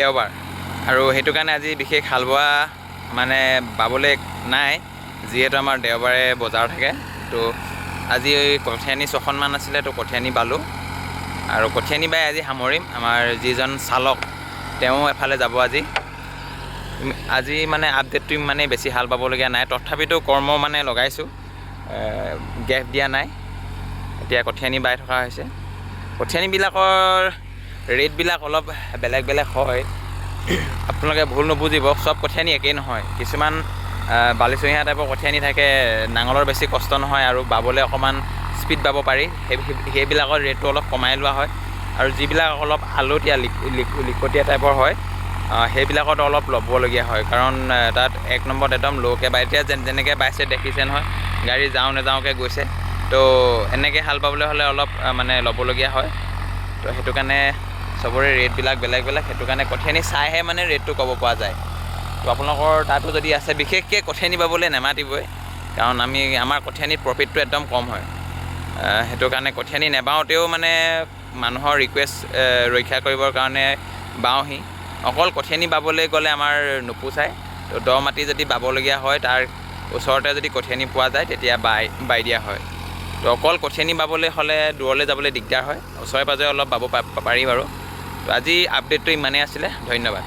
দেওবাৰ আৰু সেইটো কাৰণে আজি বিশেষ হাল বোৱা মানে বাবলৈ নাই, যিহেতু আমাৰ দেওবাৰে বজাৰ থাকে। তো আজি কঠীয়ানি 6খনমান আছিলে, তো কঠীয়ানি বালোঁ আৰু কঠীয়ানি বাই আজি সামৰিম। আমাৰ যিজন চালক তেওঁ এফালে যাব আজি মানে আপডেটটো মানে বেছি হাল বাবলগীয়া নাই, তথাপিতো কৰ্ম মানে লগাইছোঁ, গেপ দিয়া নাই। এতিয়া কঠীয়ানি বাই থকা হৈছে। কঠীয়ানিবিলাকৰ ৰেটবিলাক অলপ বেলেগ বেলেগ হয়, আপোনালোকে ভুল নুবুজিব, চব কঠীয়ানি একেই নহয়। কিছুমান বালিচহীয়া টাইপৰ কঠীয়ানি থাকে, নাঙলৰ বেছি কষ্ট নহয় আৰু বাবলৈ অকণমান স্পীড বাব পাৰি, সেইবিলাকৰ ৰেটটো অলপ কমাই লোৱা হয়। আৰু যিবিলাক অলপ আলতীয়া লিকটীয়া টাইপৰ হয়, সেইবিলাকত অলপ ল'বলগীয়া হয়, কাৰণ তাত 1 নম্বৰত একদম ল'কৈ বাই। এতিয়া যেনেকৈ বাইছে দেখিছে নহয়, গাড়ী যাওঁ নেযাওঁকৈ গৈছে। তো এনেকৈ হাল বাবলৈ হ'লে অলপ মানে ল'বলগীয়া হয়। তো সেইটো কাৰণে চবৰে ৰেটবিলাক বেলেগ বেলেগ, সেইটো কাৰণে কঠীয়ানি চাইহে মানে ৰেটটো ক'ব পৰা যায়। তো আপোনালোকৰ তাতো যদি আছে, বিশেষকৈ কঠীয়ানি বাবলৈ নেমাতিবই, কাৰণ আমাৰ কঠীয়ানিত প্ৰফিটটো একদম কম হয়। সেইটো কাৰণে কঠীয়ানি নেবাওঁতেও মানে মানুহৰ ৰিকুৱেষ্ট ৰক্ষা কৰিবৰ কাৰণে বাওঁহি। অকল কঠীয়ানি বাবলৈ গ'লে আমাৰ নোপোচায়। তো দ মাটি যদি বাবলগীয়া হয়, তাৰ ওচৰতে যদি কঠীয়ানি পোৱা যায়, তেতিয়া বাই দিয়া হয়। তো অকল কঠীয়ানি বাবলৈ হ'লে দূৰলৈ যাবলৈ দিগদাৰ হয়, ওচৰে পাঁজৰে অলপ বাব পাৰি বাৰু। তো আজি আপডেটটো ইমানেই আছিলে, ধন্যবাদ।